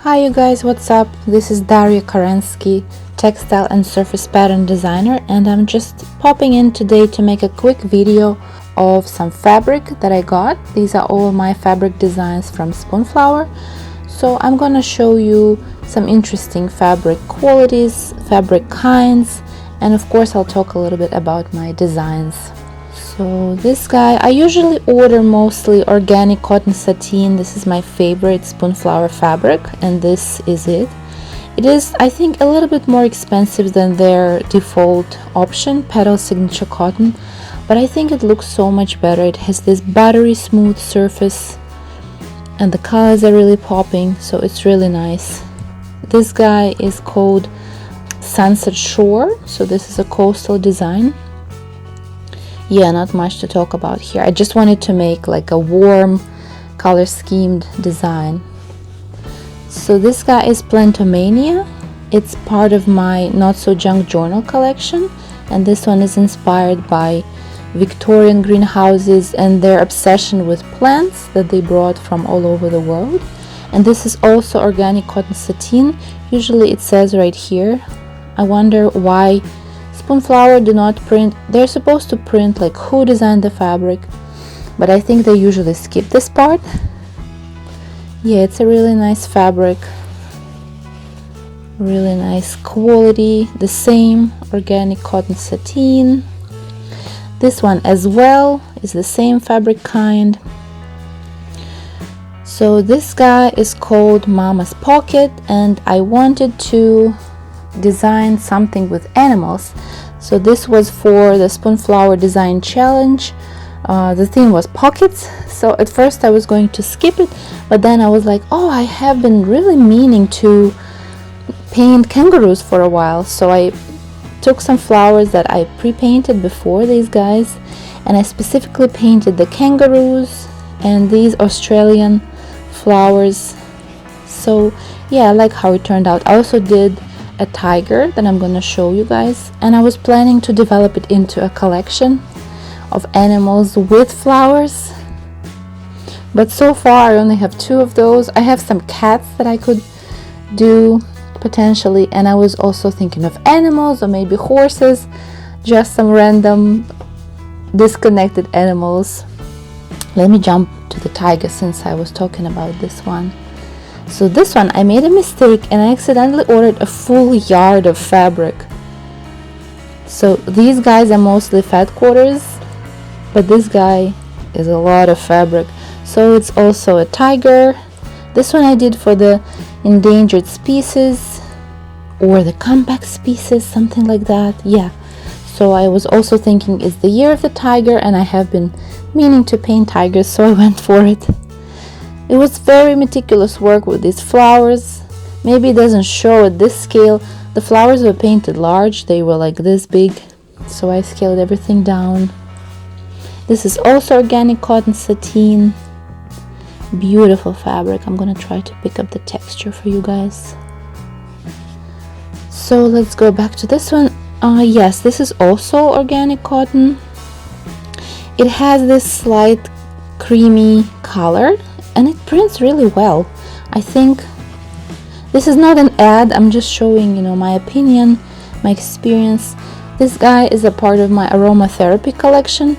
Hi you guys, what's up? This is Daria Karensky, textile and surface pattern designer, and I'm just popping in today to make a quick video of some fabric that I got. These are all my fabric designs from Spoonflower. So I'm gonna show you some interesting fabric qualities, fabric kinds, and of course I'll talk a little bit about my designs. So this guy, I usually order mostly organic cotton sateen. This is my favorite Spoonflower fabric, and this is it. It is, I think, a little bit more expensive than their default option, Petal Signature Cotton, but I think it looks so much better. It has this buttery smooth surface and the colors are really popping, so it's really nice. This guy is called Sunset Shore, so this is a coastal design. Yeah, not much to talk about here. I just wanted to make like a warm color schemed design. So this guy is Plantomania. It's part of my Not So Junk journal collection, and this one is inspired by Victorian greenhouses and their obsession with plants that they brought from all over the world. And this is also organic cotton sateen. Usually it says right here. I wonder why Spoonflower do not print. They're supposed to print like who designed the fabric, but I think they usually skip this part. Yeah, it's a really nice fabric, really nice quality, the same organic cotton sateen. This one as well is the same fabric kind. So this guy is called Mama's Pocket, and I wanted to design something with animals. So this was for the Spoonflower design challenge. The theme was pockets, so at first I was going to skip it, but then I was like, oh, I have been really meaning to paint kangaroos for a while. So I took some flowers that I pre-painted before, these guys, and I specifically painted the kangaroos and these Australian flowers. So yeah, I like how it turned out. I also did a tiger that I'm gonna show you guys, and I was planning to develop it into a collection of animals with flowers, but so far I only have 2 of those. I have some cats that I could do potentially, and I was also thinking of animals or maybe horses, just some random disconnected animals. Let me jump to the tiger since I was talking about this one. So this one, I made a mistake and I accidentally ordered a full yard of fabric. So these guys are mostly fat quarters, but this guy is a lot of fabric. So it's also a tiger. This one I did for the endangered species or the compact species, something like that. Yeah. So I was also thinking it's the year of the tiger, and I have been meaning to paint tigers, so I went for it. It was very meticulous work with these flowers. Maybe it doesn't show at this scale. The flowers were painted large. They were like this big, so I scaled everything down. This is also organic cotton sateen. Beautiful fabric. I'm gonna try to pick up the texture for you guys. So let's go back to this one. Yes, this is also organic cotton. It has this slight creamy color, and it prints really well. I think this is not an ad, I'm just showing, my opinion, my experience. This guy is a part of my Aromatherapy Collection.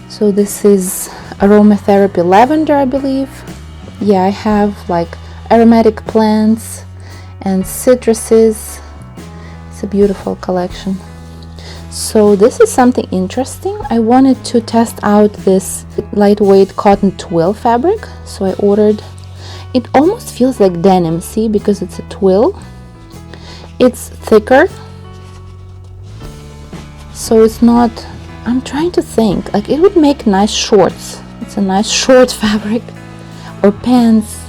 So this is Aromatherapy Lavender, I believe. Yeah, I have like aromatic plants and citruses. It's a beautiful collection. So this is something interesting. I wanted to test out this lightweight cotton twill fabric, so I ordered. It almost feels like denim, see, because it's a twill. It's thicker, so it's not, I'm trying to think, like it would make nice shorts. It's a nice short fabric, or pants.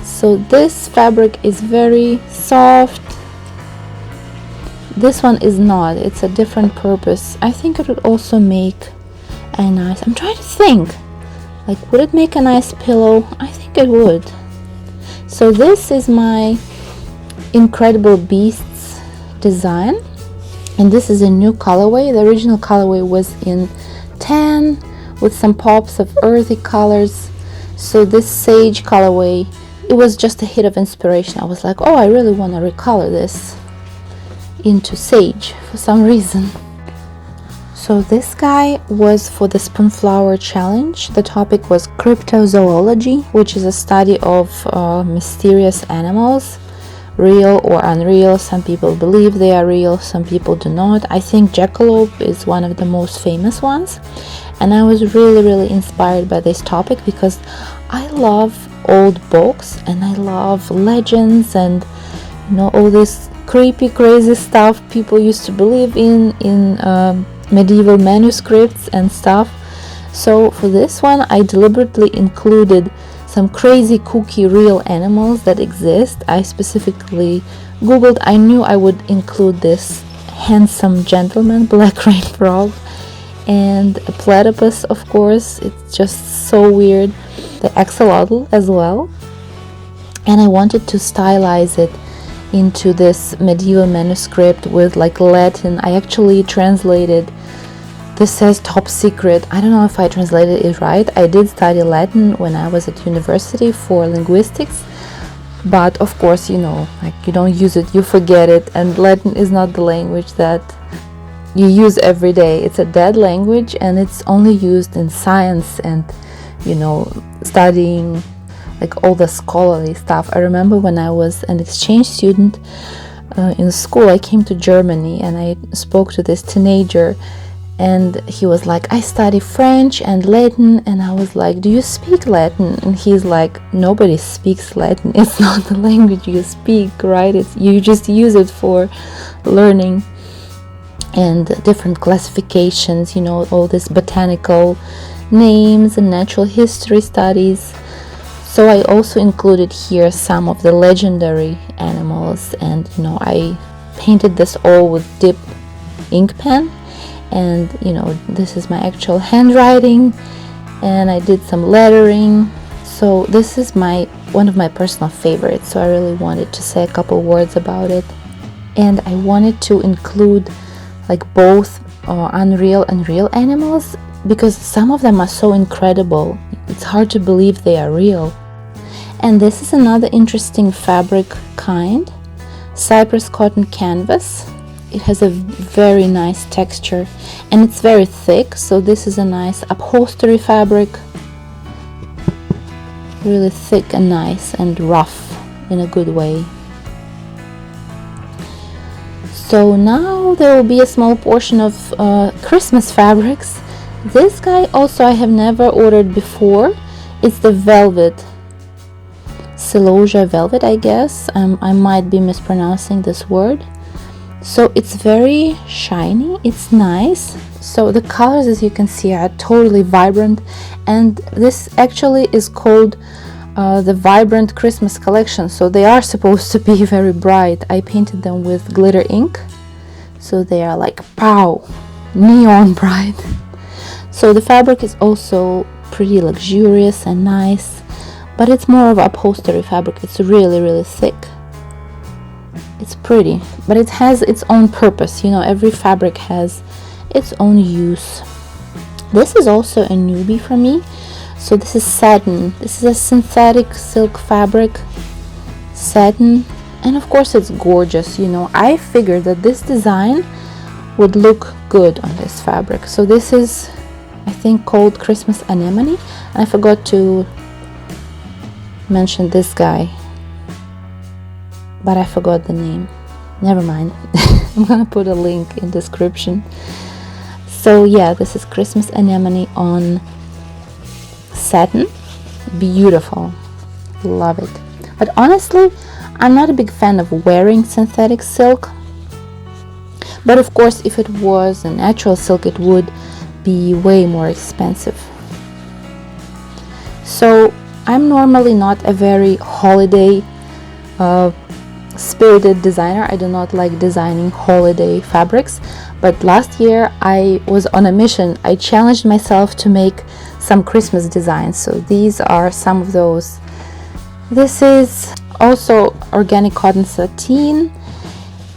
So this fabric is very soft. This one is not, it's a different purpose. I think it would also make a nice, I'm trying to think, like would it make a nice pillow? I think it would. So this is my Incredible Beasts design, and this is a new colorway. The original colorway was in tan with some pops of earthy colors. So this sage colorway it was just a hit of inspiration. I was like, oh, I really want to recolor this into sage for some reason. So this guy was for the Spoonflower challenge. The topic was cryptozoology, which is a study of mysterious animals, real or unreal. Some people believe they are real, some people do not. I think jackalope is one of the most famous ones, and I was really inspired by this topic because I love old books and I love legends and, you know, all this creepy crazy stuff people used to believe in medieval manuscripts and stuff. So for this one I deliberately included some crazy kooky real animals that exist. I specifically googled, I knew I would include this handsome gentleman, black rain frog, and a platypus, of course. It's just so weird. The axolotl as well. And I wanted to stylize it into this medieval manuscript with like Latin. I actually translated, this says top secret. I don't know if I translated it right. I did study Latin when I was at university for linguistics, but of course, you know, like you don't use it, you forget it, and Latin is not the language that you use every day. It's a dead language and it's only used in science and, you know, studying like all the scholarly stuff. I remember when I was an exchange student in school, I came to Germany and I spoke to this teenager, and he was like, I study French and Latin. And I was like, do you speak Latin? And he's like, nobody speaks Latin. It's not the language you speak, right? You just use it for learning and different classifications, you know, all this botanical names and natural history studies. So I also included here some of the legendary animals, and, you know, I painted this all with dip ink pen, and, you know, this is my actual handwriting, and I did some lettering. So this is one of my personal favorites, so I really wanted to say a couple words about it. And I wanted to include like both unreal and real animals, because some of them are so incredible, it's hard to believe they are real. And this is another interesting fabric kind, cypress cotton canvas. It has a very nice texture and it's very thick, so this is a nice upholstery fabric, really thick and nice and rough in a good way. So now there will be a small portion of Christmas fabrics. This guy also I have never ordered before. It's the velvet, celosia velvet, I guess. I might be mispronouncing this word. So it's very shiny, it's nice. So the colors, as you can see, are totally vibrant, and this actually is called the Vibrant Christmas Collection, so they are supposed to be very bright. I painted them with glitter ink, so they are like pow, neon bright. So the fabric is also pretty luxurious and nice, but it's more of upholstery fabric. It's really thick. It's pretty, but it has its own purpose. You know, every fabric has its own use. This is also a newbie for me. So this is satin. This is a synthetic silk fabric, satin, and of course it's gorgeous. You know, I figured that this design would look good on this fabric. So this is, I think, called Christmas Anemone. I forgot to mention this guy, but I forgot the name. Never mind. I'm gonna put a link in description. So yeah, this is Christmas Anemone on satin. Beautiful, love it. But honestly, I'm not a big fan of wearing synthetic silk, but of course if it was a natural silk it would be way more expensive. So I'm normally not a very holiday spirited designer. I do not like designing holiday fabrics, but last year I was on a mission. I challenged myself to make some Christmas designs, so these are some of those. This is also organic cotton sateen,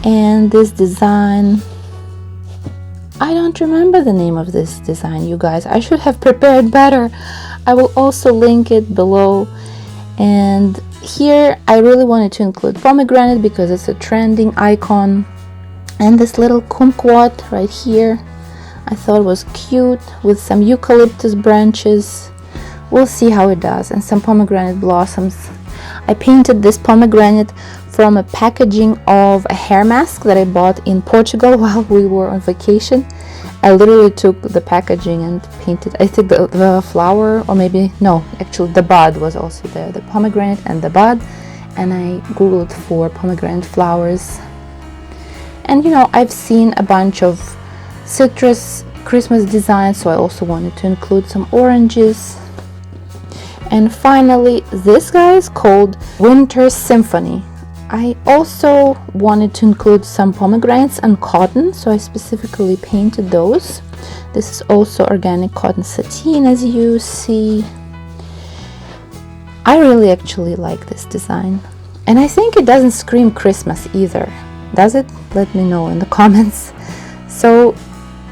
and this design, I don't remember the name of this design, you guys. I should have prepared better. I will also link it below. And here I really wanted to include pomegranate because it's a trending icon, and this little kumquat right here I thought was cute with some eucalyptus branches. We'll see how it does, and some pomegranate blossoms. I painted this pomegranate from a packaging of a hair mask that I bought in Portugal while we were on vacation. I literally took the packaging and painted, I think the flower, or maybe, no, actually the bud was also there, the pomegranate and the bud, and I googled for pomegranate flowers. And you know, I've seen a bunch of citrus Christmas designs, so I also wanted to include some oranges. And finally, this guy is called Winter Symphony. I also wanted to include some pomegranates and cotton, so I specifically painted those. This is also organic cotton sateen, as you see. I really actually like this design, and I think it doesn't scream Christmas either, does it? Let me know in the comments. So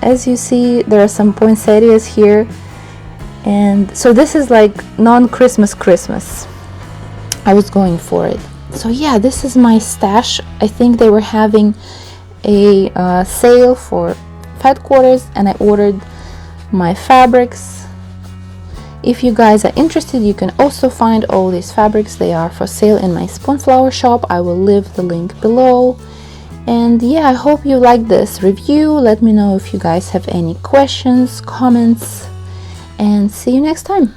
as you see, there are some poinsettias here, and so this is like non-Christmas Christmas. I was going for it. So yeah, this is my stash. I think they were having a sale for headquarters, and I ordered my fabrics. If you guys are interested, you can also find all these fabrics. They are for sale in my Spoonflower shop. I will leave the link below. And yeah, I hope you like this review. Let me know if you guys have any questions, comments, and see you next time.